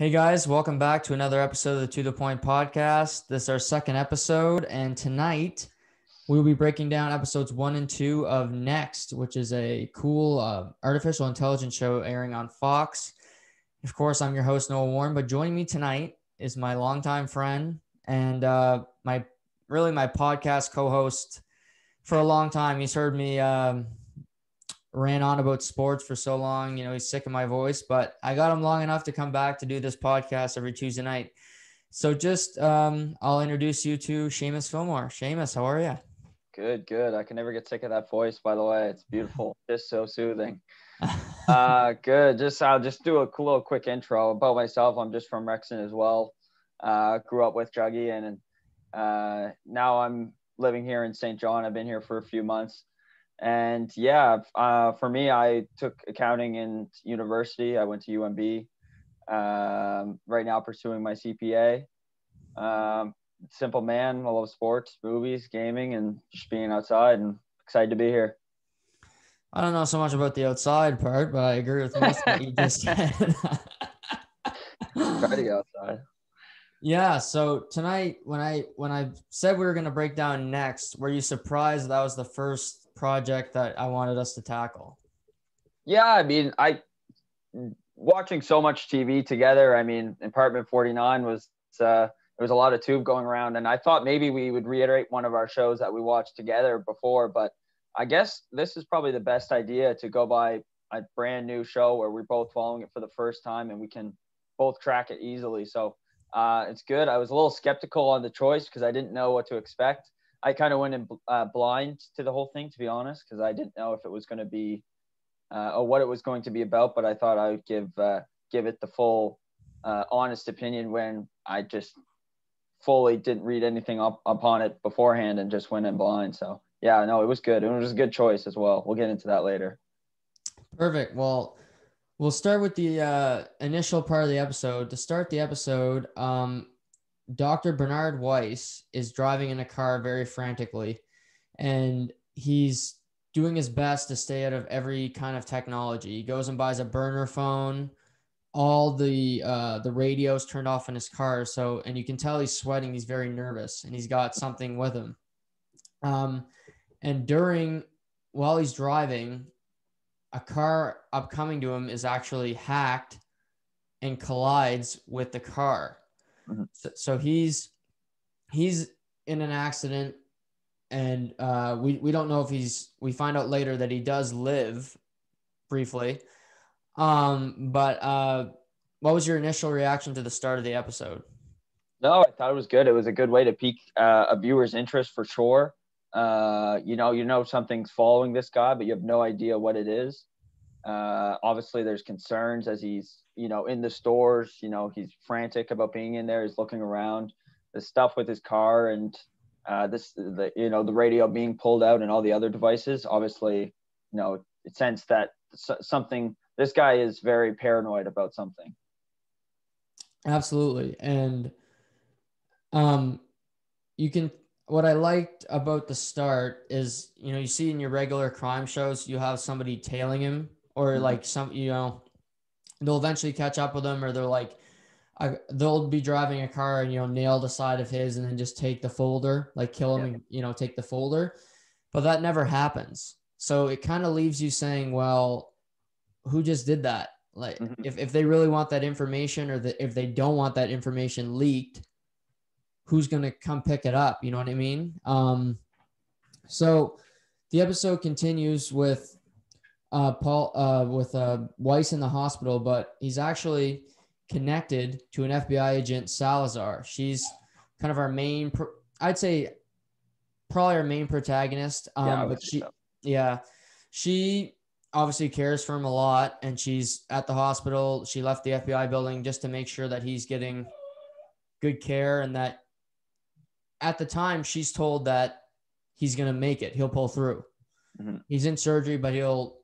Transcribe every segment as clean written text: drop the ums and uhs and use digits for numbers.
Hey guys, welcome back to another episode of the To The Point podcast. This is our second episode, and tonight we will be breaking down episodes 1 and 2 of Next, which is a cool artificial intelligence show airing on Fox. Of course, I'm your host, Noah Warren, but joining me tonight is my longtime friend and my podcast co-host for a long time. He's heard me ran on about sports for so long. He's sick of my voice, but I got him long enough to come back to do this podcast every Tuesday night. So just I'll introduce you to Seamus Fillmore. Seamus, how are you? Good. I can never get sick of that voice, by the way. It's beautiful. Just so soothing. Good. I'll just do a little quick intro about myself. I'm just from Rexon as well. Grew up with Juggy, and now I'm living here in St. John. I've been here for a few months. And for me, I took accounting in university. I went to UMB. Right now pursuing my CPA. Simple man. I love sports, movies, gaming, and just being outside, and excited to be here. I don't know so much about the outside part, but I agree with most of what you just said. Try to go outside. Yeah. So tonight, when I said we were going to break down Next, were you surprised that was the first project that I wanted us to tackle? Yeah, I mean, watching so much TV together. I mean, Apartment 49 was there was a lot of tube going around, and I thought maybe we would reiterate one of our shows that we watched together before, but I guess this is probably the best idea to go by a brand new show where we're both following it for the first time and we can both track it easily. So it's good. I was a little skeptical on the choice because I didn't know what to expect. I kind of went in blind to the whole thing, to be honest, because I didn't know if it was going to be or what it was going to be about, but I thought I would give it the full honest opinion when I just fully didn't read anything up upon it beforehand and just went in blind. So yeah, no, it was good. It was a good choice as well. We'll get into that later. Perfect. Well, we'll start with the initial part of the episode. To start the episode, Dr. Bernard Weiss is driving in a car very frantically, and he's doing his best to stay out of every kind of technology. He goes and buys a burner phone. All the radios turned off in his car. So, and you can tell he's sweating. He's very nervous, and he's got something with him. And while he's driving, a car upcoming to him is actually hacked and collides with the car. Mm-hmm. So he's in an accident, and we don't know if we find out later that he does live briefly. But what was your initial reaction to the start of the episode? No, I thought it was good. It was a good way to pique a viewer's interest for sure. You know something's following this guy, but you have no idea what it is. Obviously there's concerns as he's, in the stores, he's frantic about being in there. He's looking around. The stuff with his car and the radio being pulled out and all the other devices, obviously, it sense that something, this guy is very paranoid about something. Absolutely. And what I liked about the start is, you see in your regular crime shows, you have somebody tailing him, or like they'll eventually catch up with him, or they'll be driving a car and, nail the side of his and then just take the folder, like kill him and, take the folder. But that never happens. So it kind of leaves you saying, well, who just did that? Like if they really want that information, or if they don't want that information leaked, who's going to come pick it up? You know what I mean? So the episode continues with Weiss in the hospital, but he's actually connected to an FBI agent, Salazar. She's kind of our main, I'd say probably our main protagonist. She obviously cares for him a lot, and she's at the hospital. She left the FBI building just to make sure that he's getting good care, and that at the time she's told that he's going to make it. He'll pull through. Mm-hmm. He's in surgery, but he'll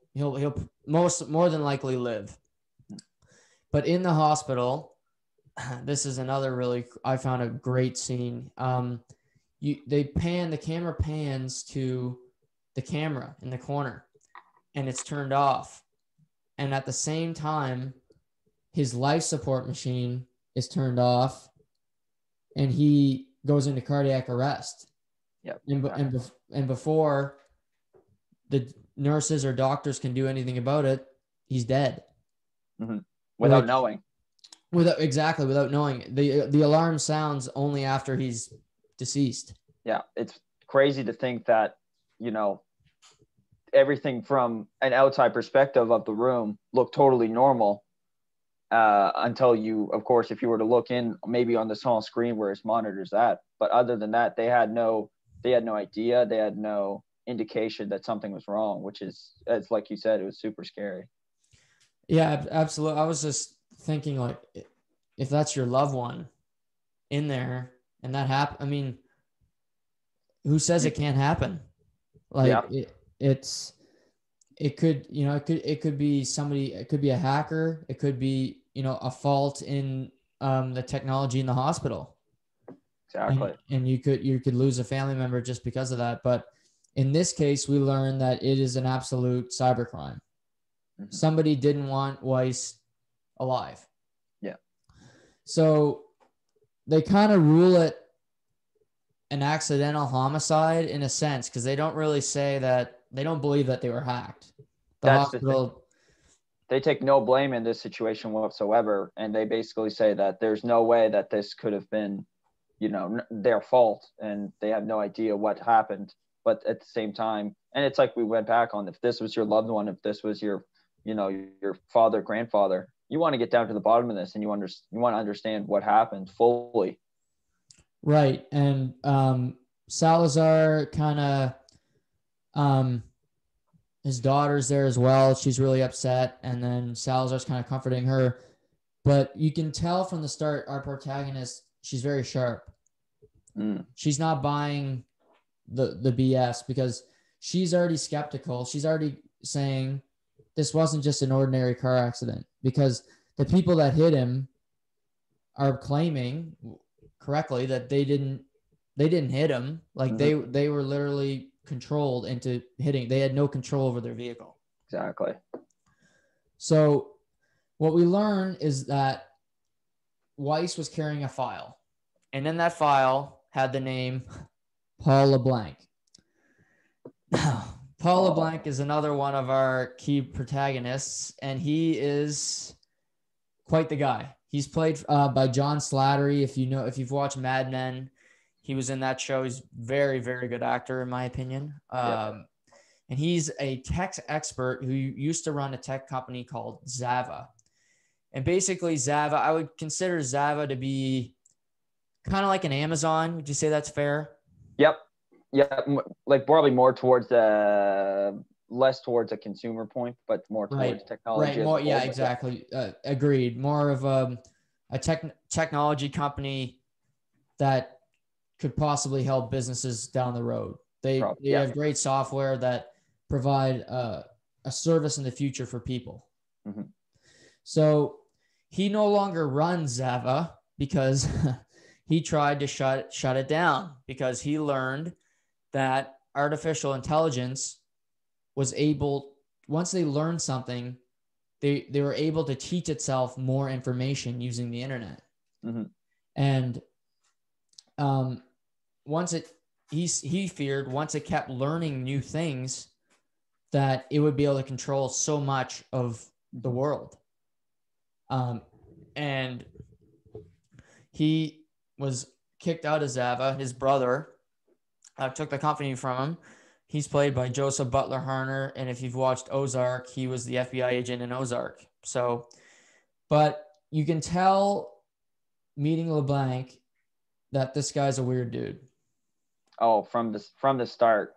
more than likely live. But in the hospital, this is another I found a great scene. The camera pans to the camera in the corner, and it's turned off. And at the same time, his life support machine is turned off and he goes into cardiac arrest. Yep. And before the nurses or doctors can do anything about it, he's dead. Mm-hmm. Without knowing. Without knowing. The alarm sounds only after he's deceased. Yeah, it's crazy to think that, you know, everything from an outside perspective of the room looked totally normal until you, of course, if you were to look in maybe on the small screen where his monitor's at. But other than that, they had no idea. They had no indication that something was wrong, which is, it's like you said, it was super scary. Yeah, absolutely. I was just thinking, like, if that's your loved one in there and that happen, I mean, who says it can't happen? Like, yeah. It could be somebody, it could be a hacker. It could be, a fault in the technology in the hospital. Exactly. And you could lose a family member just because of that. But in this case, we learned that it is an absolute cybercrime. Mm-hmm. Somebody didn't want Weiss alive. Yeah. So they kind of rule it an accidental homicide in a sense, because they don't really say that, they don't believe that they were hacked. They take no blame in this situation whatsoever. And they basically say that there's no way that this could have been, their fault, and they have no idea what happened. But at the same time, and it's like we went back on, if this was your loved one, if this was your, your father, grandfather, you want to get down to the bottom of this, and you want to understand what happened fully. Right. And Salazar kind of, his daughter's there as well. She's really upset. And then Salazar's kind of comforting her. But you can tell from the start, our protagonist, she's very sharp. She's not buying the BS, because she's already skeptical. She's already saying this wasn't just an ordinary car accident, because the people that hit him are claiming correctly that they didn't hit him. Like mm-hmm. they were literally controlled into hitting. They had no control over their vehicle. Exactly. So what we learn is that Weiss was carrying a file, and in that file had the name Paul LeBlanc. Paul LeBlanc is another one of our key protagonists, and he is quite the guy. He's played by John Slattery. If you've watched Mad Men, he was in that show. He's very, very good actor, in my opinion. And he's a tech expert who used to run a tech company called Zava. And basically Zava, I would consider Zava to be kind of like an Amazon. Would you say that's fair? Yep. Yeah. Like probably more towards less towards a consumer point, but more towards technology. Right. More, yeah, exactly. Agreed. More of a technology company that could possibly help businesses down the road. They have great software that provide a service in the future for people. Mm-hmm. So he no longer runs Zava because he tried to shut it down, because he learned that artificial intelligence was able, once they learned something, they were able to teach itself more information using the internet. Mm-hmm. And he feared once it kept learning new things, that it would be able to control so much of the world. And he was kicked out of Zava. His brother took the company from him. He's played by Joseph Butler Harner. And if you've watched Ozark, he was the FBI agent in Ozark. So, but you can tell meeting LeBlanc that this guy's a weird dude. Oh, from the start.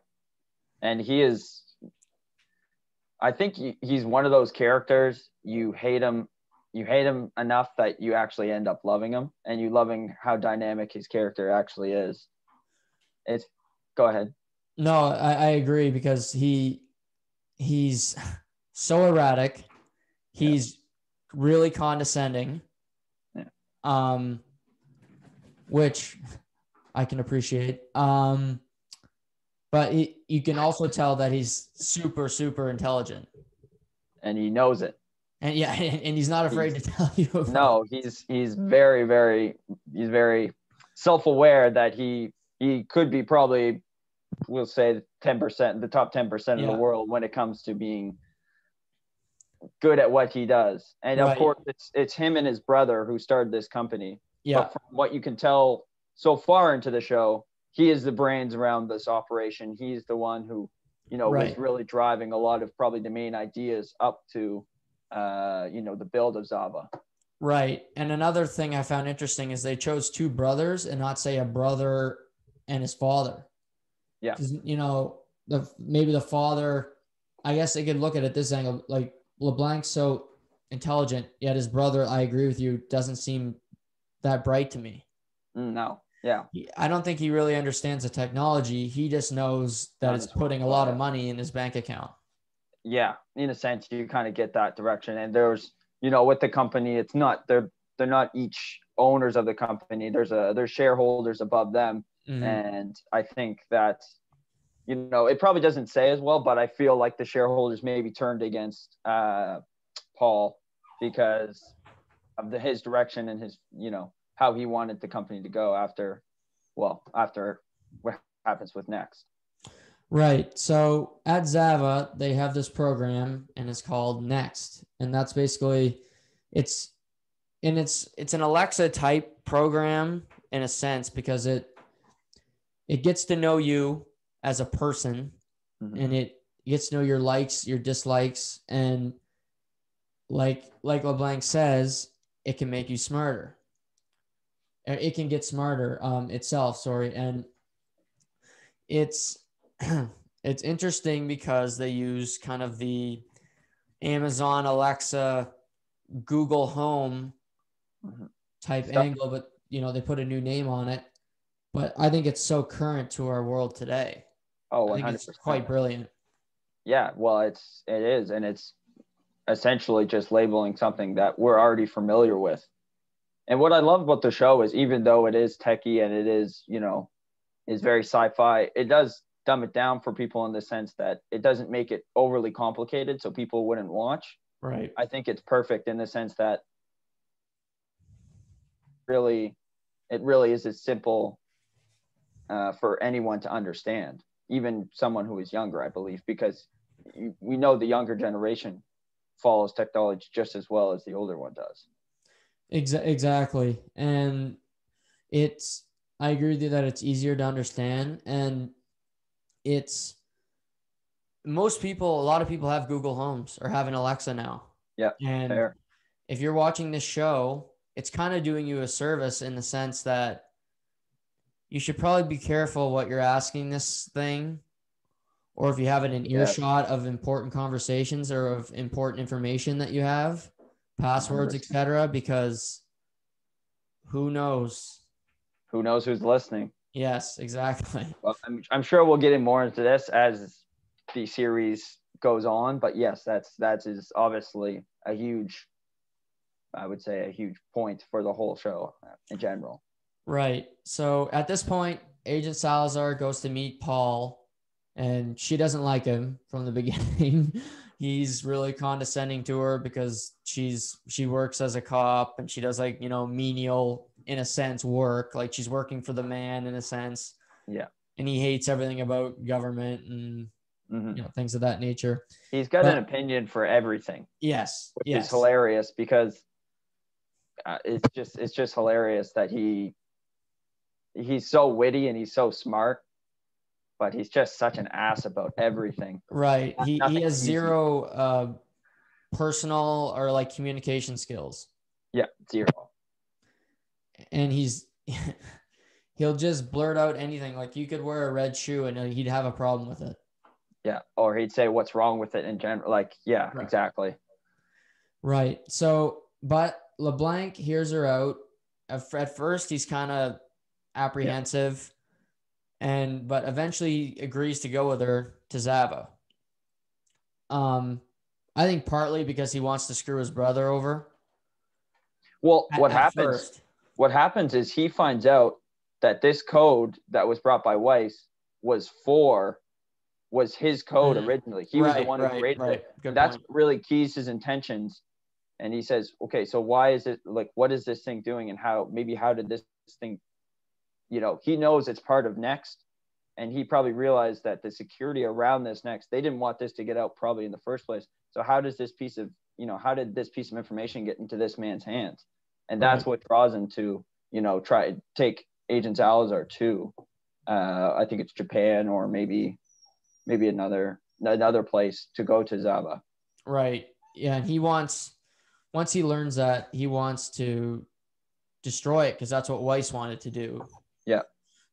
And he is, I think he's one of those characters, you hate him enough that you actually end up loving him, and you loving how dynamic his character actually is. Go ahead. No, I agree, because he's so erratic. He's really condescending. Yeah. Which I can appreciate. But you can also tell that he's super, super intelligent. And he knows it. And yeah, and he's not afraid to tell you about No, he's very self-aware that he could be probably, we'll say 10%, the top 10% of the world when it comes to being good at what he does. And of course it's him and his brother who started this company. Yeah. But from what you can tell so far into the show, he is the brains around this operation. He's the one who, was really driving a lot of probably the main ideas up to the build of Zava. Right. And another thing I found interesting is they chose two brothers and not say a brother and his father. Yeah. Maybe the father, I guess they could look at it this angle, like LeBlanc's so intelligent, yet his brother, I agree with you, doesn't seem that bright to me. No. Yeah. I don't think he really understands the technology. He just knows that it's putting a lot of money in his bank account. Yeah. In a sense, you kind of get that direction. And there's, with the company, it's not, they're not each owners of the company. There's shareholders above them. Mm-hmm. And I think that, it probably doesn't say as well, but I feel like the shareholders maybe turned against Paul because of his direction and his, how he wanted the company to go after what happens with Next. Right. So at Zava, they have this program and it's called Next. And that's basically, it's an Alexa type program in a sense, because it gets to know you as a person, mm-hmm. and it gets to know your likes, your dislikes. And like LeBlanc says, it can make you smarter. It can get smarter itself. Sorry. And it's interesting because they use kind of the Amazon, Alexa, Google Home type angle, but they put a new name on it. But I think it's so current to our world today. Oh, 100%. I think it's quite brilliant. Yeah, well, it is, and it's essentially just labeling something that we're already familiar with. And what I love about the show is, even though it is techie and it is, is very sci-fi, it does dumb it down for people in the sense that it doesn't make it overly complicated so people wouldn't watch. Right. I think it's perfect in the sense that it really is as simple for anyone to understand, even someone who is younger, I believe, because we know the younger generation follows technology just as well as the older one does. Exactly. And I agree with you that it's easier to understand, and a lot of people have Google Homes or have an Alexa now. Yeah. And fair. If you're watching this show, it's kind of doing you a service in the sense that you should probably be careful what you're asking this thing, or if you have it in earshot of important conversations or of important information that you have, passwords, etc., because who knows? Who knows who's listening? Yes, exactly. Well, I'm sure we'll get in more into this as the series goes on, but yes, that is obviously a huge point for the whole show in general. Right. So at this point, Agent Salazar goes to meet Paul, and she doesn't like him from the beginning. He's really condescending to her because she works as a cop and she does menial, in a sense, work. Like she's working for the man in a sense. Yeah. And he hates everything about government and things of that nature. He's got an opinion for everything. Yes. Which is hilarious because it's just hilarious that he's so witty and he's so smart, but he's just such an ass about everything. Right. He has zero personal or communication skills. Yeah, zero. And he'll just blurt out anything. Like you could wear a red shoe and he'd have a problem with it. Yeah. Or he'd say what's wrong with it in general. Right. Exactly. Right. So, but LeBlanc hears her out. At first, he's kind of apprehensive, but eventually agrees to go with her to Zava. I think partly because he wants to screw his brother over. Well, what happens is he finds out that this code that was brought by Weiss was his code originally. He was the one who created it. That's what really keys his intentions And he says, okay, so why is it like, what is this thing doing? And how did this thing, he knows it's part of Next. And he probably realized that the security around this Next, they didn't want this to get out probably in the first place. So how did this piece of information get into this man's hands? And that's what draws him to, try to take Agent Salazar to, I think it's Japan or maybe another place to go to Zava. Right. Yeah. And once he learns that, he wants to destroy it because that's what Weiss wanted to do. Yeah.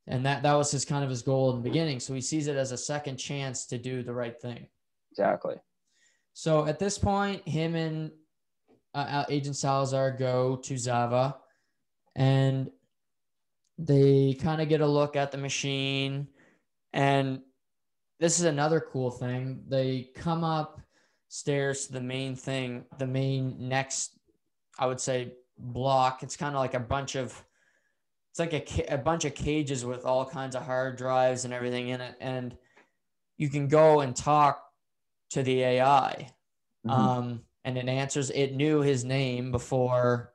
And that was his kind of his goal in the beginning. So he sees it as a second chance to do the right thing. Exactly. So at this point, him and Agent Salazar go to Zava, and they kind of get a look at the machine. And this is another cool thing. They come upstairs to the main Next, I would say, block. It's kind of like a bunch of cages with all kinds of hard drives and everything in it. And you can go and talk to the AI. And it answers, it knew his name before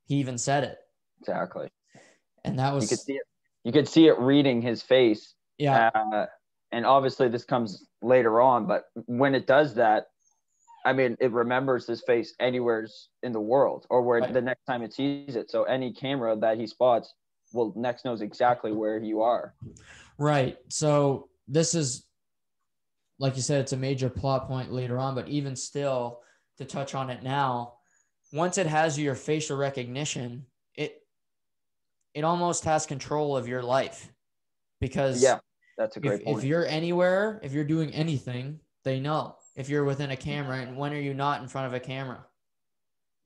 he even said it. Exactly. And that was, you could see it reading his face. Yeah. And obviously this comes later on, but when it does that, I mean, it remembers his face anywhere in the world, or where the next time it sees it. So any camera that he spots Next knows exactly where you are. Right. So this is, like you said, it's a major plot point later on, but even still, to touch on it now, once it has your facial recognition, it almost has control of your life, because that's a great point. If you're anywhere, if you're doing anything, they know. If you're within a camera, and when are you not in front of a camera?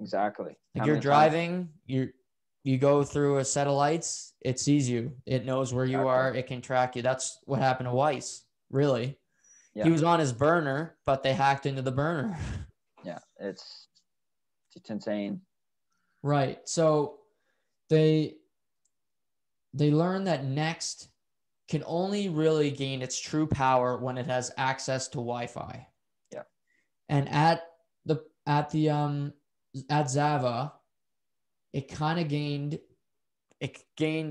Exactly. If you're driving, you go through a set of lights, it sees you. It knows where you are. It can track you. That's what happened to Weiss, really. Yeah. He was on his burner, but they hacked into the burner. Yeah, it's insane. Right. So they learn that Next can only really gain its true power when it has access to Wi-Fi. Yeah. And at Zava, it kind of gained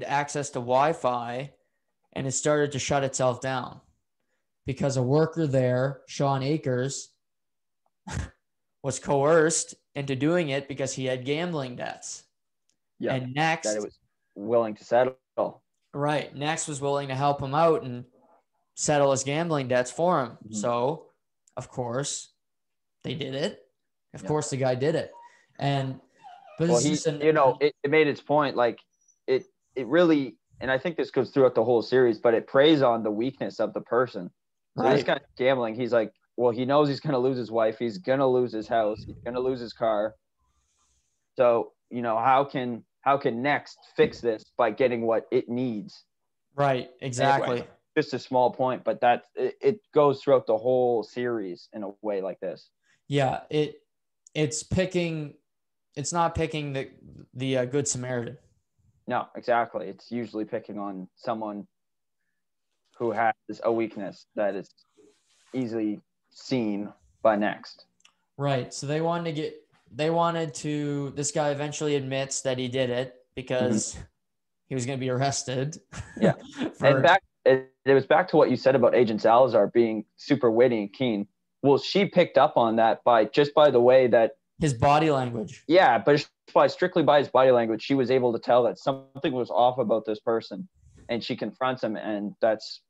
access to Wi-Fi, and it started to shut itself down because a worker there, Sean Akers, was coerced into doing it because he had gambling debts. Yeah. And Next, that it was willing to settle. Right. Next was willing to help him out and settle his gambling debts for him. Mm-hmm. So, of course, they did it. Of course, the guy did it. But it made its point. Like it really, and I think this goes throughout the whole series, but it preys on the weakness of the person. So this guy's gambling. He's like, well, he knows he's going to lose his wife. He's going to lose his house. He's going to lose his car. So, how can Next fix this by getting what it needs? Right. Exactly. Anyway, just a small point, but it goes throughout the whole series in a way like this. Yeah. It's not picking the Good Samaritan. No, exactly. It's usually picking on someone who has a weakness that is easily seen by Next. Right. So this guy eventually admits that he did it because he was going to be arrested. Yeah. And it was back to what you said about Agent Salazar being super witty and keen. Well, she picked up on that by the way that his body language. Yeah, but strictly by his body language, she was able to tell that something was off about this person, and she confronts him, and that's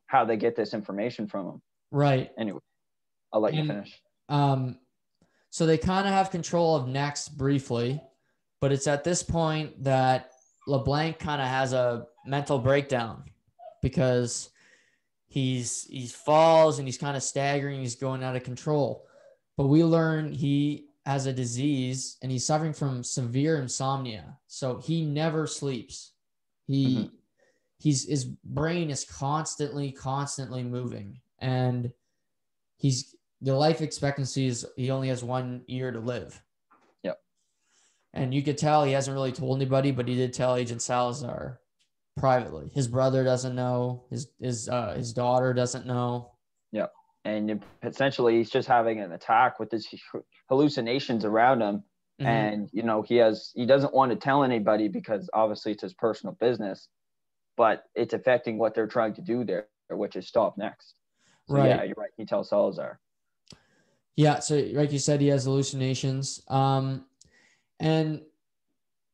how they get this information from him. Right. Anyway, I'll let you finish. So they kind of have control of Next briefly, but it's at this point that LeBlanc kind of has a mental breakdown because he falls and he's kind of staggering. He's going out of control. But we learn he has a disease and he's suffering from severe insomnia. So he never sleeps. His brain is constantly moving, and the life expectancy is he only has 1 year to live. Yep. And you could tell he hasn't really told anybody, but he did tell Agent Salazar privately. His brother doesn't know. His daughter doesn't know. Yep. and essentially he's just having an attack with his hallucinations around him. Mhm. And he doesn't want to tell anybody because obviously it's his personal business, but it's affecting what they're trying to do there, which is stop next. So Right. yeah, you're right. He tells Salazar. Yeah. So like you said, he has hallucinations. And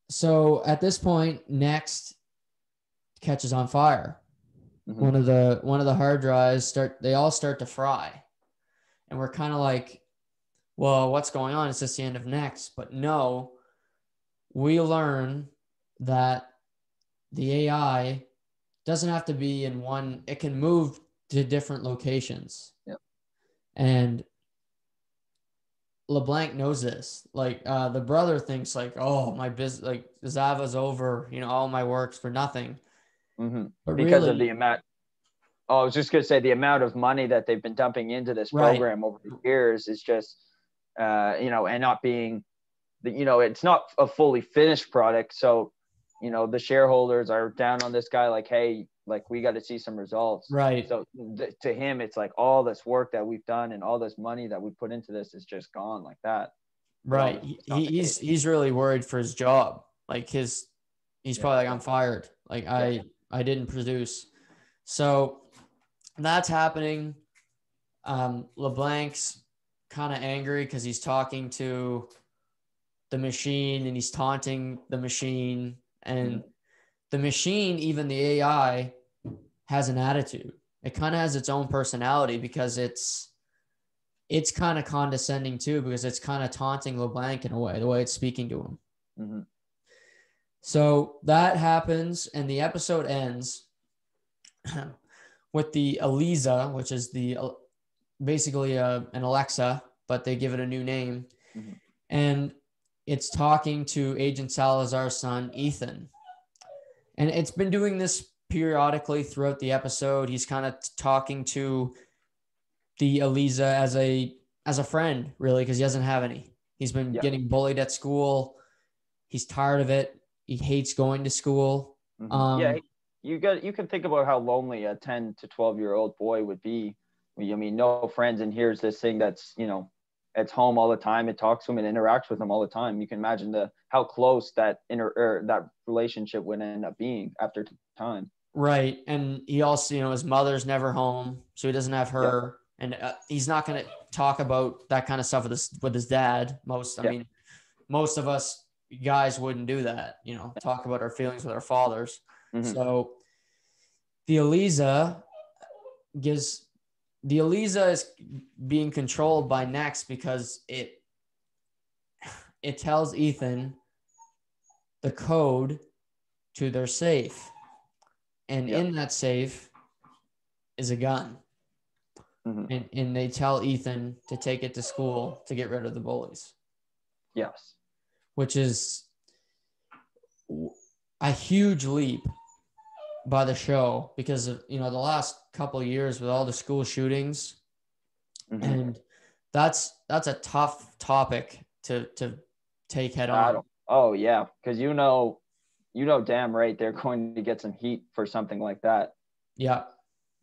so at this point, Next catches on fire. Mhm. One of the hard drives they all start to fry. And we're kind of like, well, what's going on? Is this the end of Next? But no, we learn that the AI doesn't have to be in one, it can move to different locations. Yep. And LeBlanc knows this. Like the brother thinks like, oh, my business, like Zava's over, all my work's for nothing. Mm-hmm. But Because really, of the amount. Oh, I was just going to say the amount of money that they've been dumping into this program over the years is just, and not being, it's not a fully finished product. So, the shareholders are down on this guy like, hey, like we got to see some results. Right. So to him, it's like all this work that we've done and all this money that we put into this is just gone like that. Right. He's really worried for his job. Like he's probably like, I'm fired. Like I didn't produce. So that's happening. LeBlanc's kind of angry because he's talking to the machine and he's taunting the machine, and the machine, even the AI, has an attitude. It kind of has its own personality because it's kind of condescending too, because it's kind of taunting LeBlanc in a way, the way it's speaking to him. Mm-hmm. So that happens, and the episode ends with the Eliza, which is basically an Alexa, but they give it a new name. Mm-hmm. And it's talking to Agent Salazar's son, Ethan. And it's been doing this periodically throughout the episode. He's kind of talking to the Eliza as a friend, really, because he doesn't have any. He's been getting bullied at school. He's tired of it. He hates going to school. Mm-hmm. You can think about how lonely a 10 to 12-year-old boy would be. I mean, no friends, and here's this thing that's, it's home all the time. It talks to him and interacts with him all the time. You can imagine how close that that relationship would end up being after time. Right. And he also, his mother's never home, so he doesn't have her. And he's not going to talk about that kind of stuff with his dad. I mean, most of us guys wouldn't do that, talk about our feelings with our fathers. Mm-hmm. So the Eliza is being controlled by Next because it tells Ethan the code to their safe. And in that safe is a gun. Mm-hmm. And they tell Ethan to take it to school to get rid of the bullies. Yes. Which is a huge leap by the show because of, the last couple of years with all the school shootings. Mm-hmm. And that's a tough topic to take head on. Oh yeah. Cause damn right they're going to get some heat for something like that. Yeah.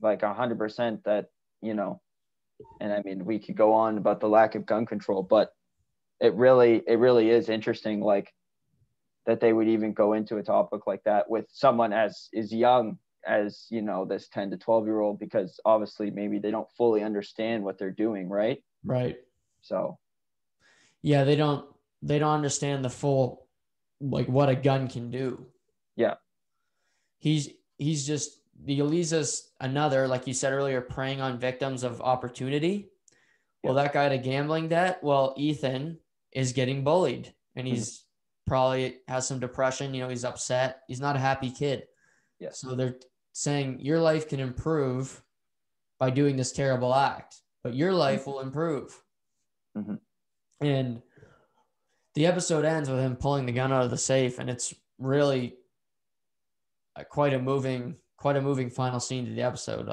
Like 100% that, and I mean, we could go on about the lack of gun control, but it really is interesting, like that they would even go into a topic like that with someone as young as, this 10 to 12-year-old, because obviously maybe they don't fully understand what they're doing. Right. Right. So. Yeah. They don't understand the full, like what a gun can do. Yeah. He's just, the Eliza's another, like you said earlier, preying on victims of opportunity. Well, that guy had a gambling debt. Well, Ethan is getting bullied and he's probably has some depression. He's upset. He's not a happy kid. Yeah. So they're saying your life can improve by doing this terrible act, but your life will improve. Mm-hmm. And the episode ends with him pulling the gun out of the safe, and it's really quite a moving final scene to the episode.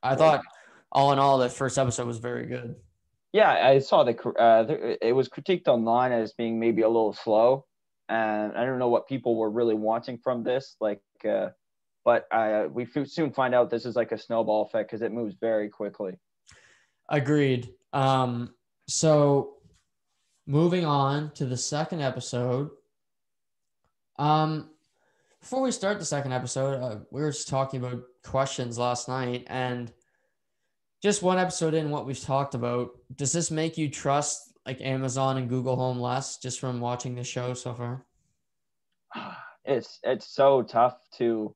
I thought, all in all, the first episode was very good. Yeah, I saw it was critiqued online as being maybe a little slow, and I don't know what people were really wanting from this. Like, but we soon find out this is like a snowball effect because it moves very quickly. Agreed. So moving on to the second episode. Before we start the second episode, we were just talking about questions last night, and just one episode in what we've talked about, does this make you trust like Amazon and Google Home less just from watching the show so far? It's so tough to,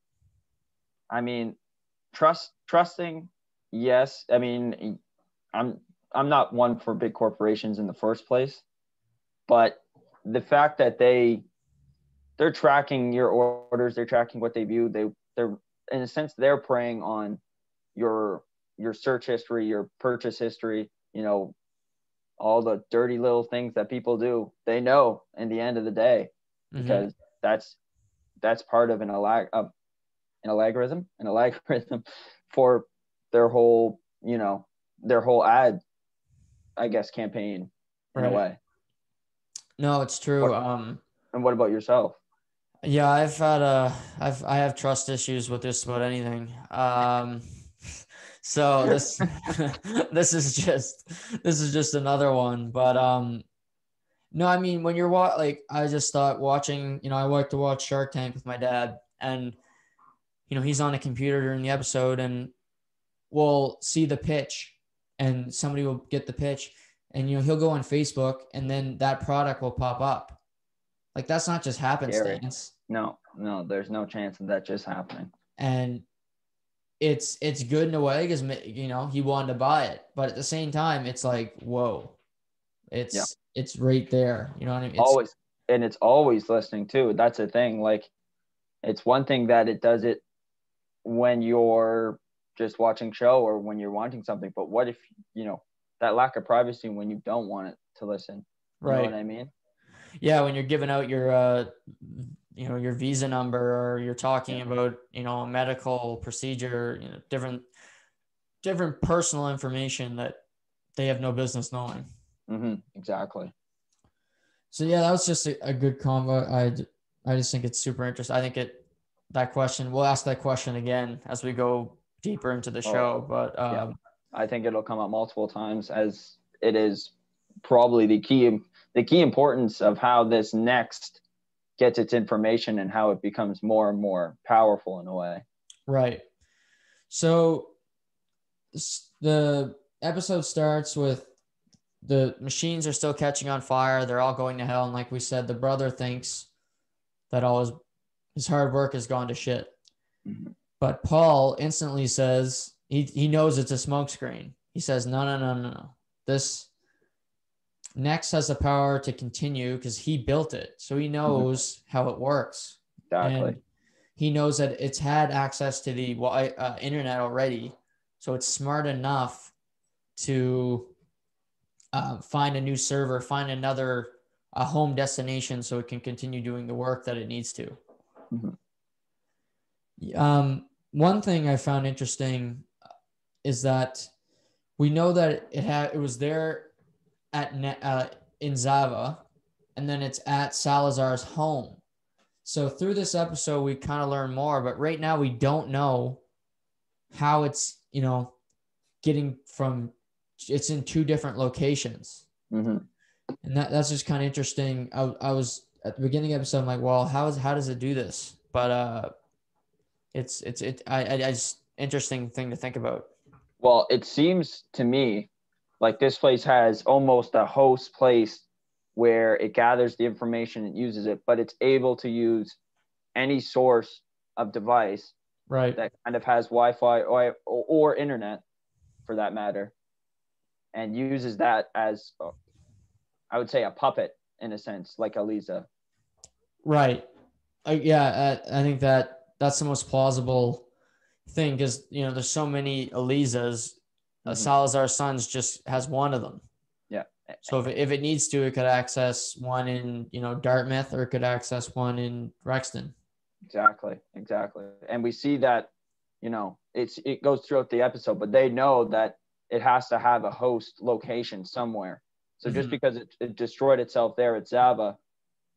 I mean, trusting. Yes. I mean, I'm not one for big corporations in the first place, but the fact that they're tracking your orders, they're tracking what they view, they're in a sense they're preying on your search history, your purchase history, all the dirty little things that people do. They know in the end of the day, because that's part of an algorithm for their whole ad, I guess, campaign in a way. No, it's true. And what about yourself? Yeah, I have trust issues with just about anything. So this this is just another one. But no, I mean, when you're I just thought watching, I like to watch Shark Tank with my dad, and he's on a computer during the episode, and we'll see the pitch, and somebody will get the pitch, and he'll go on Facebook, and then that product will pop up. Like, that's not just happenstance. No, there's no chance of that just happening. And it's good in a way because he wanted to buy it, but at the same time, it's like, whoa, it's right there. You know what I mean? It's always listening too. That's the thing. Like, it's one thing that it does it when you're just watching show or when you're wanting something, but what if that lack of privacy when you don't want it to listen? You know what I mean? Yeah, when you're giving out your your visa number, or you're talking about a medical procedure, different personal information that they have no business knowing. Exactly. So yeah, that was just a good convo. I just think it's super interesting. I think we'll ask that question again as we go deeper into the show. But I think it'll come up multiple times, as it is probably the key importance of how this next gets its information and how it becomes more and more powerful in a way. Right. So the episode starts with the machines are still catching on fire. They're all going to hell. And like we said, the brother thinks that all his hard work has gone to shit. But Paul instantly says he knows it's a smokescreen. He says, no. This Next has the power to continue because he built it. So he knows how it works. Exactly. And he knows that it's had access to the internet already. So it's smart enough to find a new server, find another home destination so it can continue doing the work that it needs to. One thing I found interesting is that we know that it was there in Zava, and then it's at Salazar's home. So through this episode, we kind of learn more, but right now we don't know how it's, getting from, it's in two different locations. And that's just kind of interesting. I was at the beginning of the episode, I'm like, well, how does it do this? But it's interesting thing to think about. Well, it seems to me like this place has almost a host place where it gathers the information and uses it, but it's able to use any source of device that kind of has Wi-Fi or internet, for that matter, and uses that as, I would say, a puppet in a sense, like Eliza. Right. I think that's the most plausible thing because, there's so many Elizas. Salazar's Sons just has one of them. Yeah. So if it needs to, it could access one in, Dartmouth, or it could access one in Rexton. Exactly. And we see that, it goes throughout the episode, but they know that it has to have a host location somewhere. So just because it destroyed itself there at Zava,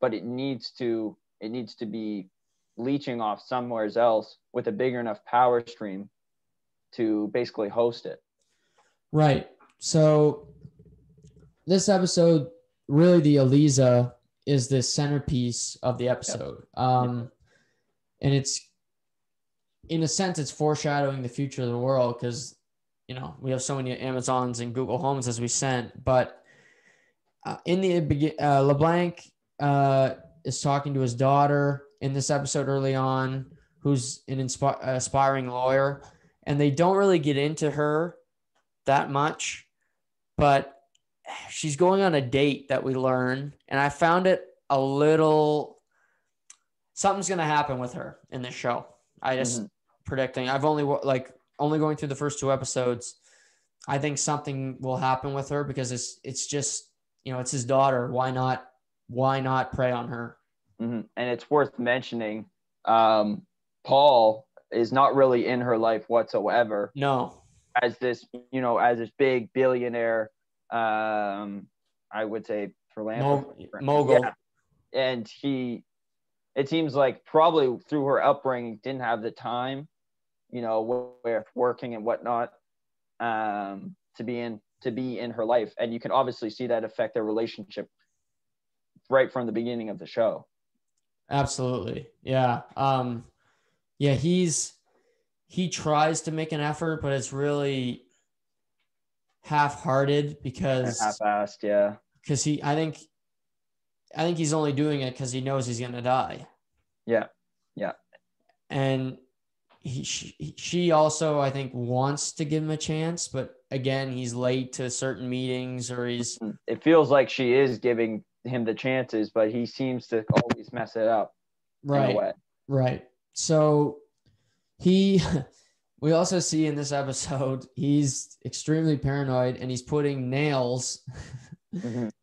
but it needs to be leeching off somewhere else with a bigger enough power stream to basically host it. Right. So this episode, really the Eliza is the centerpiece of the episode. And it's, in a sense, it's foreshadowing the future of the world because, we have so many Amazons and Google Homes as we sent. But in the LeBlanc is talking to his daughter in this episode early on, who's an aspiring lawyer. And they don't really get into her that much, but she's going on a date that we learn. And I found it a little, something's going to happen with her in this show. I just predicting. I've only going through the first 2 episodes. I think something will happen with her because it's just, it's his daughter. Why not prey on her? And it's worth mentioning, Paul is not really in her life whatsoever. No. As this big billionaire, I would say philanthropist. Mogul. Yeah. And it seems like probably through her upbringing didn't have the time, with working and whatnot, to be in her life. And you can obviously see that affect their relationship right from the beginning of the show. Absolutely. Yeah. He tries to make an effort, but it's really half-hearted because half-assed. Yeah. Because I think he's only doing it because he knows he's going to die. Yeah. Yeah. And she also, I think, wants to give him a chance, but again, he's late to certain meetings or it feels like she is giving him the chances, but he seems to always mess it up. Right. In a way. Right. So we also see in this episode, he's extremely paranoid and he's putting nails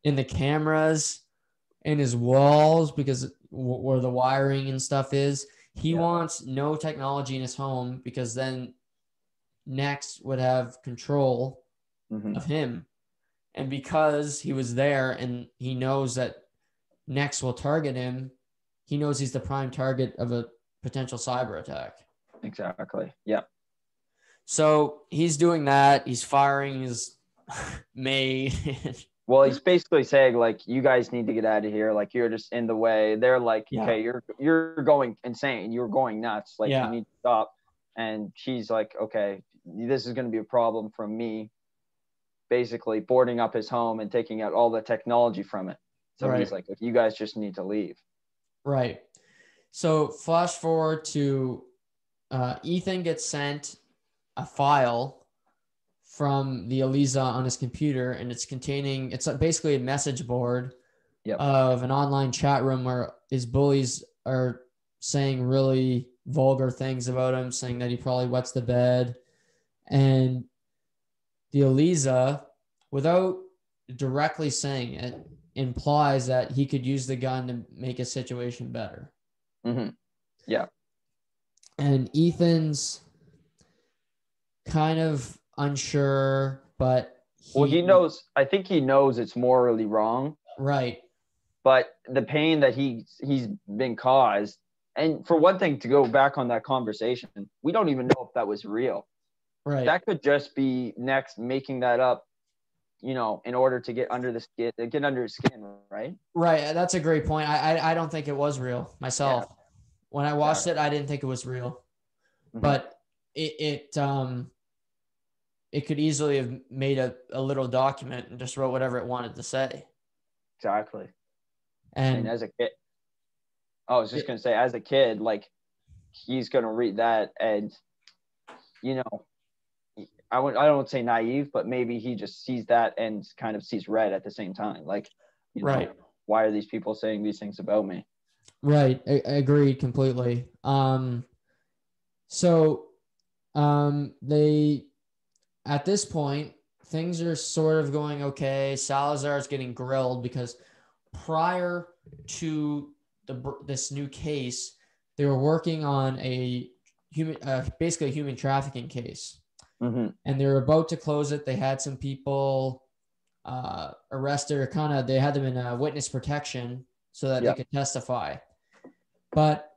in the cameras, in his walls, because where the wiring and stuff is. He wants no technology in his home because then Next would have control of him. And because he was there and he knows that Next will target him, he knows he's the prime target of a potential cyber attack. Exactly. Yeah. So he's doing that. He's firing his maid. Well, he's basically saying, like, you guys need to get out of here. Like, you're just in the way. They're like, okay, you're going insane. You're going nuts. Like, you need to stop. And she's like, okay, this is going to be a problem from me basically boarding up his home and taking out all the technology from it. So he's like, you guys just need to leave. Right. So flash forward to Ethan gets sent a file from the Eliza on his computer, and it's basically a message board of an online chat room where his bullies are saying really vulgar things about him, saying that he probably wets the bed. And the Eliza, without directly saying it, implies that he could use the gun to make a situation better. Yeah. And Ethan's kind of unsure, but I think he knows it's morally wrong. Right. But the pain that he's been caused, and for one thing, to go back on that conversation, we don't even know if that was real. Right. That could just be Next making that up, in order to get under his skin, right? Right. That's a great point. I don't think it was real myself. Yeah. When I watched it, I didn't think it was real. But it could easily have made a little document and just wrote whatever it wanted to say. Exactly. And as a kid, I was just going to say, as a kid, like, he's going to read that and, I don't say naive, but maybe he just sees that and kind of sees red at the same time. Like, why are these people saying these things about me? Right. I agree completely. They, at this point, things are sort of going okay. Salazar is getting grilled because prior to this new case, they were working on basically a human trafficking case. And they were about to close it. They had some people arrested, or they had them in witness protection so that they could testify. But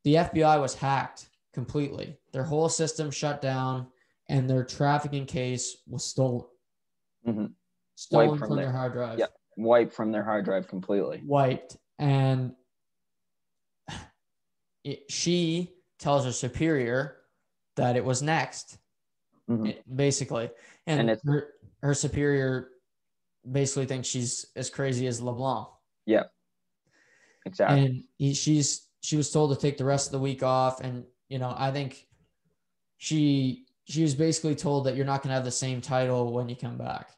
the FBI was hacked completely. Their whole system shut down and their trafficking case was stolen. Mm-hmm. stolen from their hard drive. Yeah, wiped from their hard drive completely. Wiped. And she tells her superior that it was next, basically. And it's her superior basically thinks she's as crazy as LeBlanc. Yeah, exactly. And she was told to take the rest of the week off. And, I think she was basically told that you're not going to have the same title when you come back.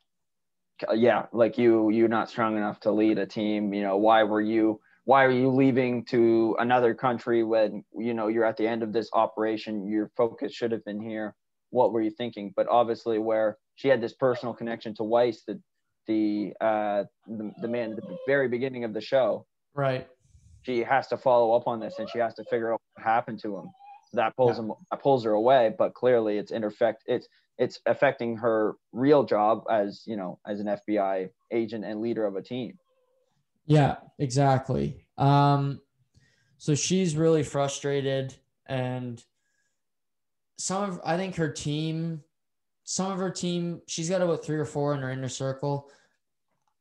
Yeah, like you're not strong enough to lead a team. Why are you leaving to another country when you're at the end of this operation? Your focus should have been here. What were you thinking? But obviously, where she had this personal connection to Weiss, the man at the very beginning of the show, right? She has to follow up on this, and she has to figure out what happened to him. So that pulls her away. But clearly, it's affecting her real job as as an FBI agent and leader of a team. Yeah, exactly. So she's really frustrated, and I think her team, she's got about 3 or 4 in her inner circle.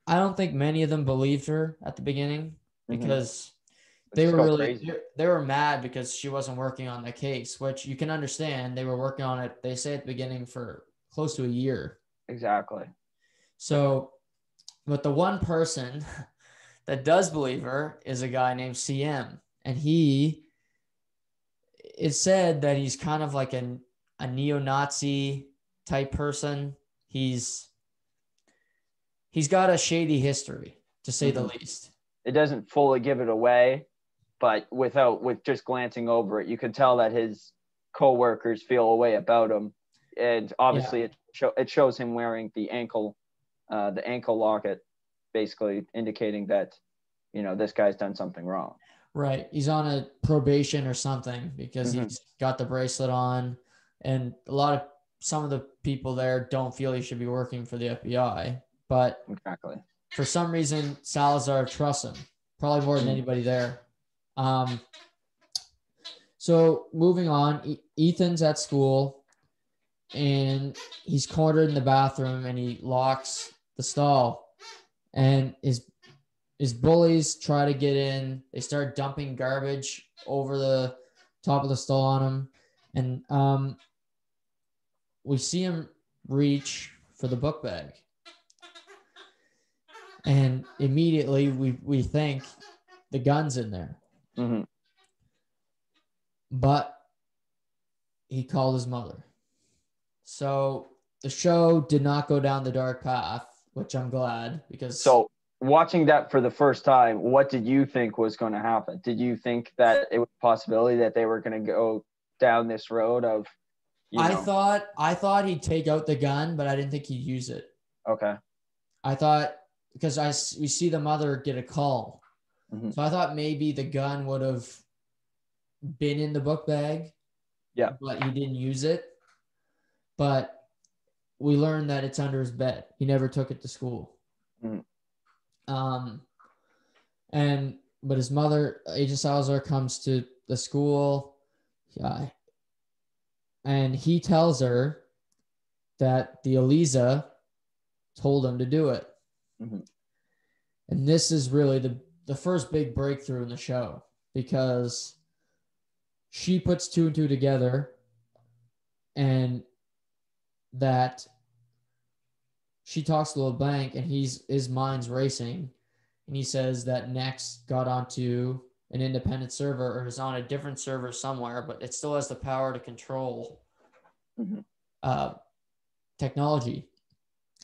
I don't think many of them believed her at the beginning because they were mad because she wasn't working on the case, which you can understand. They were working on it, they say at the beginning, for close to a year. Exactly. So, but the one person that does believe her is a guy named CM. And it's said that he's kind of like a neo-Nazi type person. He's got a shady history, to say the least. It doesn't fully give it away, but with just glancing over it, you can tell that his coworkers feel a way about him. And obviously it shows him wearing the ankle locket, basically indicating that, this guy's done something wrong. Right. He's on a probation or something because he's got the bracelet on, and some of the people there don't feel he should be working for the FBI, but exactly. For some reason, Salazar trusts him, probably more than anybody there. So moving on, Ethan's at school, and he's cornered in the bathroom, and he locks the stall, and his bullies try to get in. They start dumping garbage over the top of the stall on him, and we see him reach for the book bag, and immediately we think the gun's in there. But he called his mother. So the show did not go down the dark path, which I'm glad, because... So watching that for the first time, what did you think was going to happen? Did you think that it was a possibility that they were going to go down this road of... I thought he'd take out the gun, but I didn't think he'd use it. Okay. I thought, because we see the mother get a call. So I thought maybe the gun would have been in the book bag. Yeah. But he didn't use it. But we learned that it's under his bed. He never took it to school. But his mother, Agent Salazar, comes to the school. And he tells her that the Eliza told him to do it. And this is really the first big breakthrough in the show, because she puts 2 and 2 together, and that she talks to LeBlanc, and his mind's racing, and he says that Next got onto an independent server, or is on a different server somewhere, but it still has the power to control technology.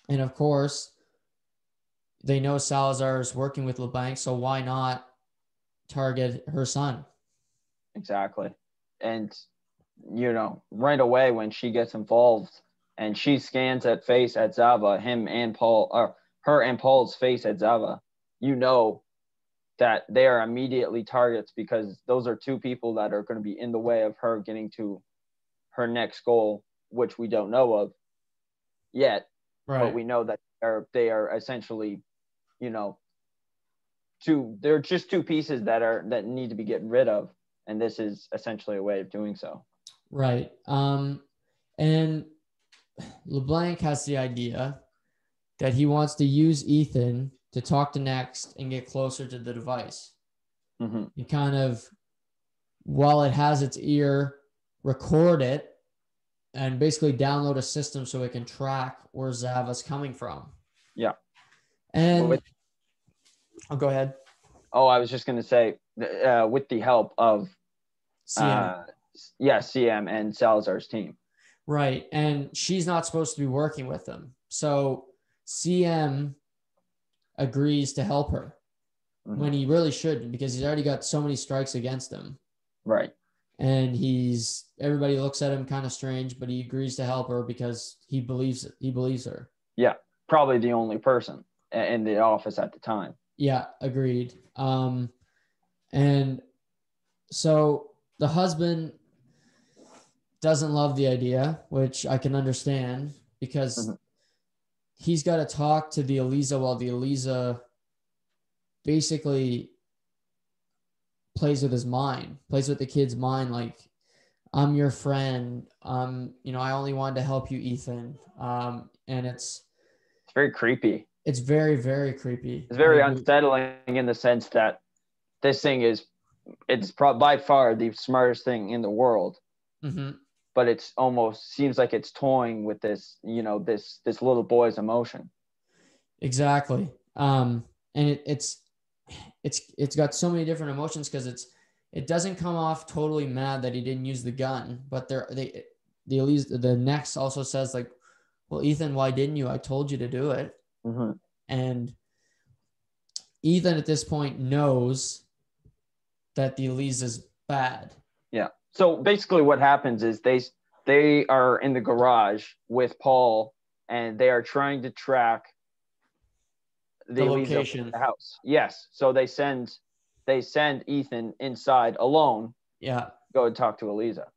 And of course, they know Salazar is working with LeBlanc, so why not target her son? Exactly. And, right away when she gets involved and she scans that face at Zava, her and Paul's face at Zava, that they are immediately targets, because those are 2 people that are going to be in the way of her getting to her next goal, which we don't know of yet. Right. But we know that they are essentially, they're just 2 pieces that need to be getting rid of. And this is essentially a way of doing so. Right. And LeBlanc has the idea that he wants to use Ethan to talk to Next and get closer to the device. Mm-hmm. And kind of, while it has its ear, record it and basically download a system so it can track where Zava's coming from. Yeah. And I'll go ahead. Oh, I was just going to say, with the help of CM. CM and Salazar's team. Right. And she's not supposed to be working with them. So CM agrees to help her when he really shouldn't, because he's already got so many strikes against him. Right. And everybody looks at him kind of strange, but he agrees to help her because he believes her. Yeah. Probably the only person in the office at the time. Yeah, agreed. And so the husband doesn't love the idea, which I can understand, because he's got to talk to the Eliza while the Eliza basically plays with his mind, plays with the kid's mind. Like, I'm your friend. I only wanted to help you, Ethan. And it's very creepy. It's very, very creepy. It's very unsettling in the sense that this thing it's by far the smartest thing in the world. Mm-hmm. But it's almost seems like it's toying with this, this little boy's emotion. Exactly. And it's got so many different emotions, because it doesn't come off totally mad that he didn't use the gun, but the next also says, like, well, Ethan, why didn't you? I told you to do it. Mm-hmm. And Ethan at this point knows that the Eliza's bad. Yeah. So basically what happens is they are in the garage with Paul, and they are trying to track the location of the house. Yes. So they send Ethan inside alone. Yeah. Go and talk to Eliza.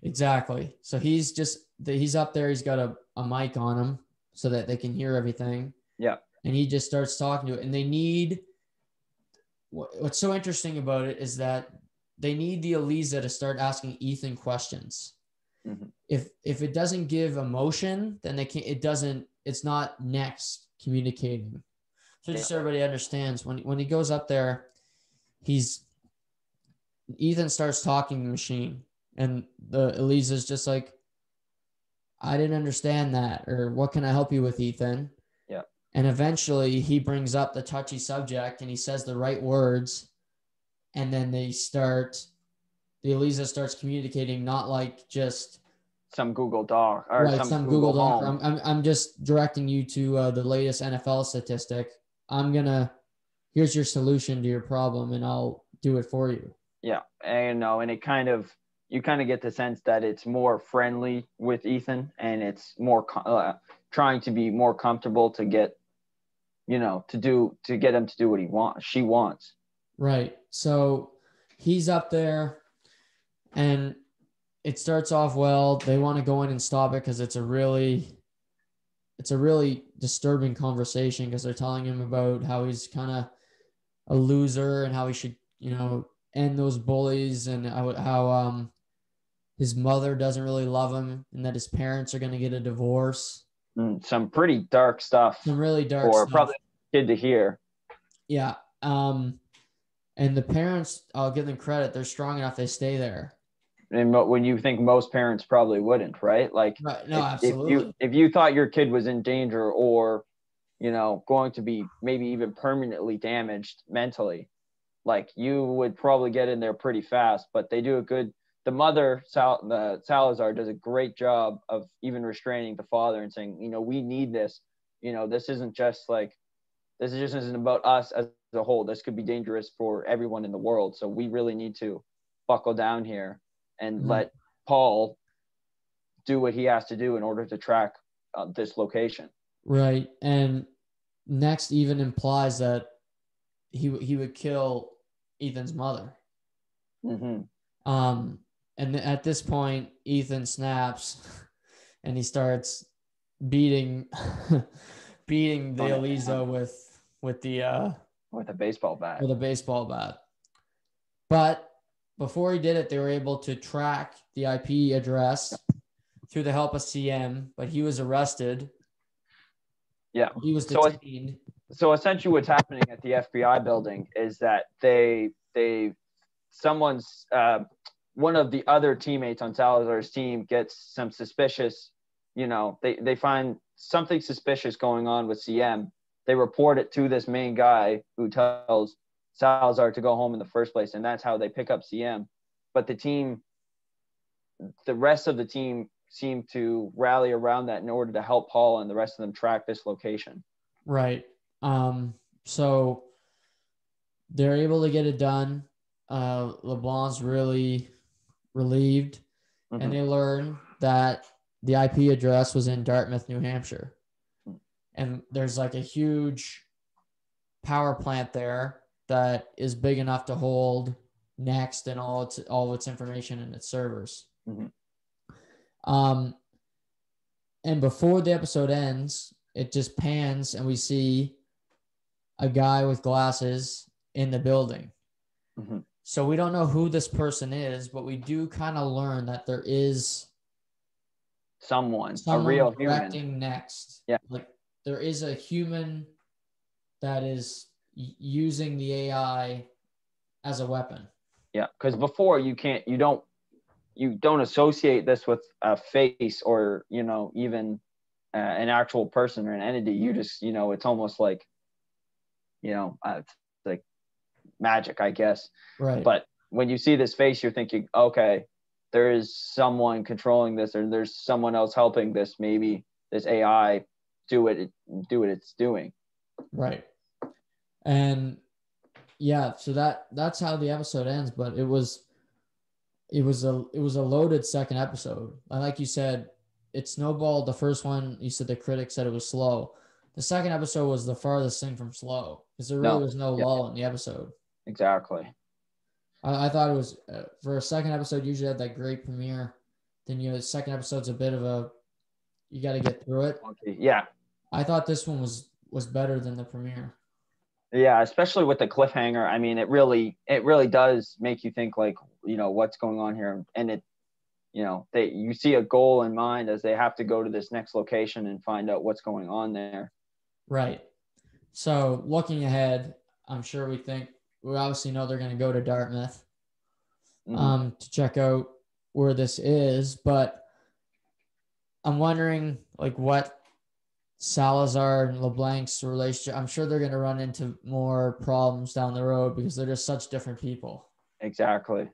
Exactly. So he's up there. He's got a mic on him so that they can hear everything. Yeah. And he just starts talking to it. And what's so interesting about it is that they need the Eliza to start asking Ethan questions. Mm-hmm. If it doesn't give emotion, then it's not next communicating. So just so everybody understands, when he goes up there, Ethan starts talking to the machine, and the Eliza's just like, I didn't understand that, or what can I help you with, Ethan? Yeah. And eventually he brings up the touchy subject and he says the right words, and then the Eliza starts communicating, not like just some Google Doc or right, some Google Doc. I'm just directing you to the latest NFL statistic. Here's your solution to your problem, and I'll do it for you. Yeah. And and you kind of get the sense that it's more friendly with Ethan, and it's more trying to be more comfortable to get, to get him to do what she wants. Right. So he's up there, and it starts off well. They want to go in and stop it because it's a really disturbing conversation, because they're telling him about how he's kind of a loser and how he should, end those bullies, and how his mother doesn't really love him, and that his parents are going to get a divorce. Some pretty dark stuff. Some really dark stuff. Probably good to hear. Yeah. And the parents, I'll give them credit. They're strong enough. They stay there. And when you think most parents probably wouldn't, right? Like, right. No, absolutely. If you thought your kid was in danger, or, going to be maybe even permanently damaged mentally, like, you would probably get in there pretty fast. But they do the mother, Salazar, does a great job of even restraining the father and saying, we need this. This isn't about us as a whole. This could be dangerous for everyone in the world. So we really need to buckle down here and let Paul do what he has to do in order to track this location. Right. And next even implies that he would kill Ethan's mother. Mm-hmm. And at this point, Ethan snaps and he starts beating the Eliza with a baseball bat. With a baseball bat. But before he did it, they were able to track the IP address through the help of CM, but he was arrested. Yeah. He was So detained. so essentially what's happening at the FBI building is that someone's one of the other teammates on Salazar's team gets some suspicious, they find something suspicious going on with CM. They report it to this main guy who tells Salazar to go home in the first place, and that's how they pick up CM. But the rest of the team seem to rally around that in order to help Paul and the rest of them track this location. Right. So they're able to get it done. LeBlanc's really relieved, and they learn that the IP address was in Dartmouth, New Hampshire. And there's like a huge power plant there that is big enough to hold Next and all of its information in its servers. And before the episode ends, it just pans and we see a guy with glasses in the building. So we don't know who this person is, but we do kind of learn that there is someone a real directing human. Next. Yeah. Like there is a human that is using the AI as a weapon. Yeah, because before you don't associate this with a face or even an actual person or an entity. You just it's almost like like magic, I guess. Right. But when you see this face, you're thinking, okay, there is someone controlling this, or there's someone else helping this. Maybe this AI do what it's doing. Right. And yeah, so that's how the episode ends. But it was a loaded second episode. And like you said, it snowballed. The first one, you said the critics said it was slow. The second episode was the farthest thing from slow because there really was no lull in the episode. Exactly. I thought it was for a second episode. Usually had that great premiere. Then the second episode's a bit of you got to get through it. Okay. Yeah. I thought this one was better than the premiere. Yeah, especially with the cliffhanger. I mean, it really does make you think like, what's going on here, and it, you see a goal in mind as they have to go to this next location and find out what's going on there. Right. So looking ahead, I'm sure we obviously know they're going to go to Dartmouth to check out where this is, but I'm wondering like what Salazar and LeBlanc's relationship. I'm sure they're going to run into more problems down the road because they're just such different people. Exactly.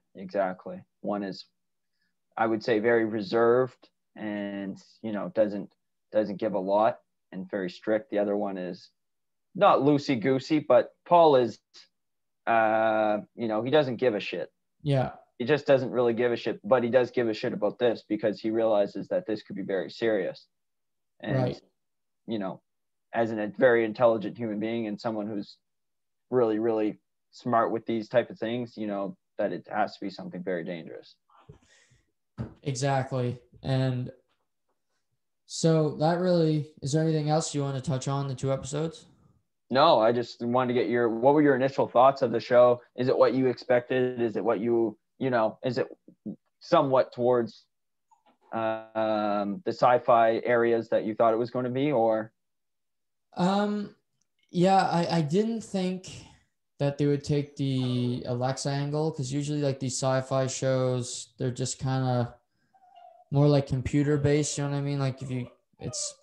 One is, I would say, very reserved and doesn't give a lot and very strict. The other one is not loosey goosey, but Paul is, he doesn't give a shit. Yeah. He just doesn't really give a shit, but he does give a shit about this because he realizes that this could be very serious. And, right. As a very intelligent human being and someone who's really, really smart with these type of things, that it has to be something very dangerous. Exactly. And so is there anything else you want to touch on the two episodes? No, I just wanted to get what were your initial thoughts of the show? Is it what you expected? Is it what is it somewhat towards the sci-fi areas that you thought it was going to be, or? Yeah, I didn't think that they would take the Alexa angle because usually like these sci-fi shows, they're just kind of more like computer based. You know what I mean? Like it's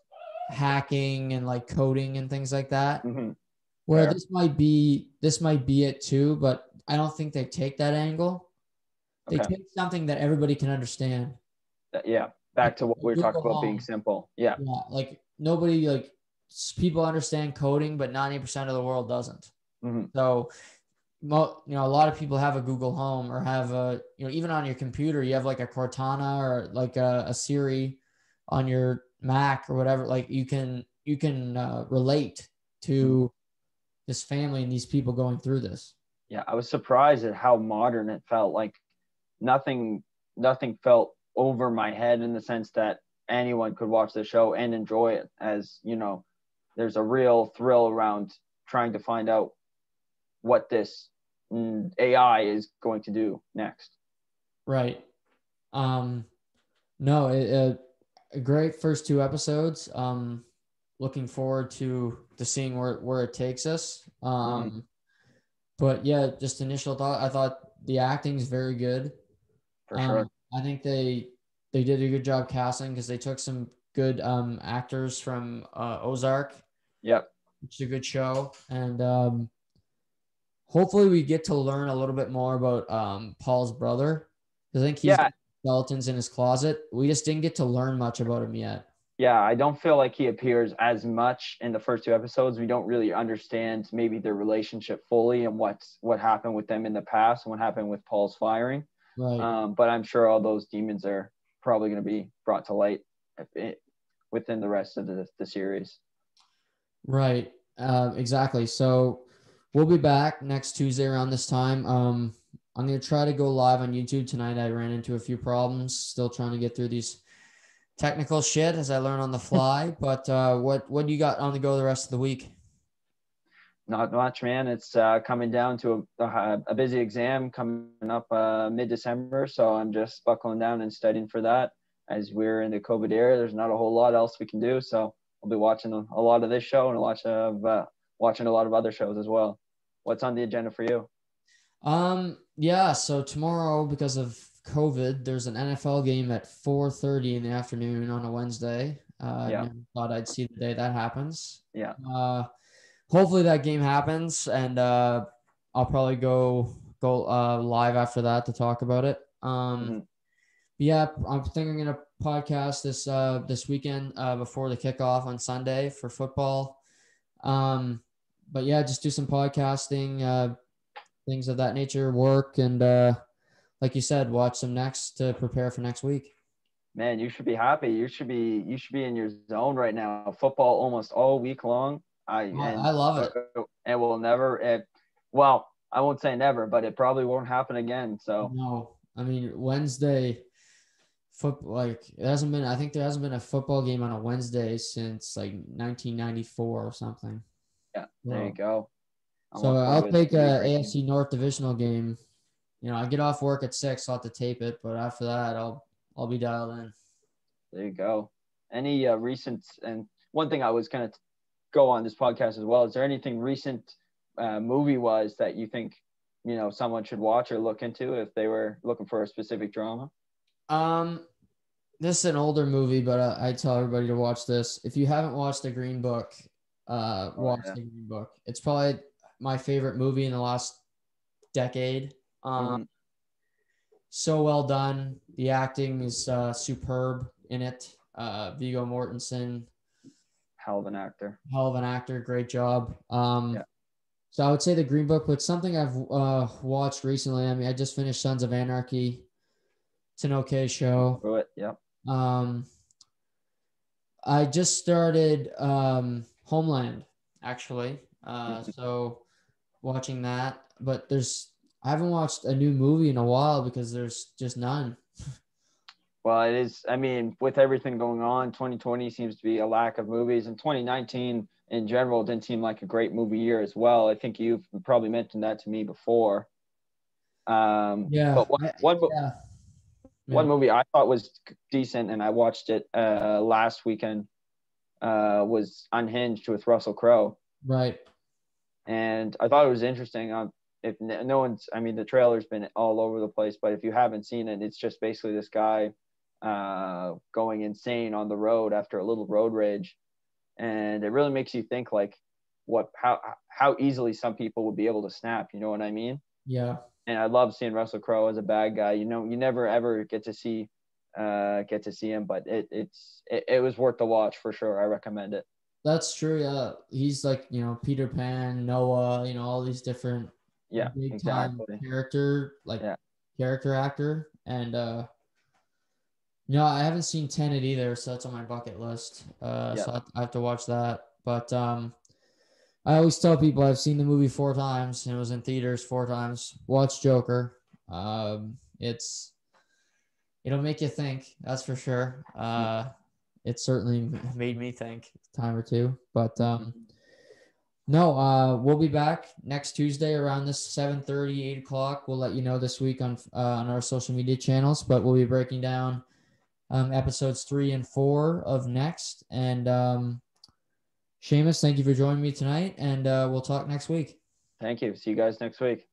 hacking and like coding and things like that. Where this might be it too, but I don't think they take that angle. They take something that everybody can understand. Yeah. Back to what we were talking about being simple. Yeah. Yeah. Like nobody, people understand coding, but 90% of the world doesn't. So, a lot of people have a Google Home or have even on your computer, you have like a Cortana or like a Siri on your Mac or whatever. Like you can relate to this family and these people going through this. Yeah. I was surprised at how modern it felt. Like nothing felt over my head in the sense that anyone could watch the show and enjoy it, as there's a real thrill around trying to find out what this AI is going to do next. Right. No, a great first two episodes. looking forward to seeing where it takes us. But yeah, just initial thought. I thought the acting is very good. For sure. I think they did a good job casting because they took some good actors from Ozark, Yep. which is a good show, and hopefully we get to learn a little bit more about Paul's brother. I think he's Yeah. got skeletons in his closet. We just didn't get to learn much about him yet. Yeah, I don't feel like he appears as much in the first two episodes. We don't really understand maybe their relationship fully and what happened with them in the past and what happened with Paul's firing. Right. But I'm sure all those demons are probably going to be brought to light within the rest of the series. Right. Exactly. So we'll be back next Tuesday around this time. I'm going to try to go live on YouTube tonight. I ran into a few problems, still trying to get through these technical shit as I learn on the fly. But what do you got on the go the rest of the week? Not much, man. It's coming down to a busy exam coming up mid-December. So I'm just buckling down and studying for that. As we're in the COVID era, there's not a whole lot else we can do. So I'll be watching a lot of this show and watching a lot of other shows as well. What's on the agenda for you? Yeah, so tomorrow, because of COVID, there's an NFL game at 4:30 in the afternoon on a Wednesday. Yeah. Never thought I'd see the day that happens. Yeah. Hopefully that game happens, and I'll probably go live after that to talk about it. Yeah, I'm thinking I'm gonna podcast this weekend before the kickoff on Sunday for football. But yeah, just do some podcasting, things of that nature, work, and like you said, watch some next to prepare for next week. Man, you should be happy. You should be in your zone right now. Football almost all week long. I love it. And will never. Well, I won't say never, but it probably won't happen again. So no, I mean Wednesday. I think there hasn't been a football game on a Wednesday since like 1994 or something. Yeah, there you go. So I'll take a AFC North divisional game. You know, I get off work at 6, so I'll have to tape it, but after that, I'll be dialed in. There you go. Any recent, and one thing I was going to go on this podcast as well, is there anything recent movie-wise that you think, someone should watch or look into if they were looking for a specific drama? This is an older movie, but I tell everybody to watch this. If you haven't watched The Green Book, watch The Green Book. It's probably my favorite movie in the last decade. So well done. The acting is superb in it. Viggo Mortensen, hell of an actor. Great job. So I would say The Green Book, but something I've watched recently. I mean, I just finished Sons of Anarchy. It's an okay show. Yep. I just started Homeland, actually. So watching that, but I haven't watched a new movie in a while because there's just none. Well, it is. I mean, with everything going on, 2020 seems to be a lack of movies, and 2019 in general didn't seem like a great movie year as well. I think you've probably mentioned that to me before. But one movie I thought was decent, and I watched it last weekend, was Unhinged with Russell Crowe. Right. And I thought it was interesting. If no one's, I mean, the trailer's been all over the place, but if you haven't seen it, it's just basically this guy going insane on the road after a little road rage. And it really makes you think like how easily some people would be able to snap. You know what I mean? Yeah. And I love seeing Russell Crowe as a bad guy. You never ever get to see him, but it was worth the watch for sure. I recommend it. That's true. Yeah, he's like Peter Pan, Noah, all these different big time character actor, and I haven't seen Tenet either, so that's on my bucket list. So I have to watch that. But I always tell people I've seen the movie 4 times and it was in theaters 4 times. Watch Joker. It'll make you think, that's for sure. It certainly made me think a time or two. But we'll be back next Tuesday around this 7:30, 8 o'clock. We'll let you know this week on our social media channels, but we'll be breaking down episodes 3 and 4 of Next. And Seamus, thank you for joining me tonight, and we'll talk next week. Thank you. See you guys next week.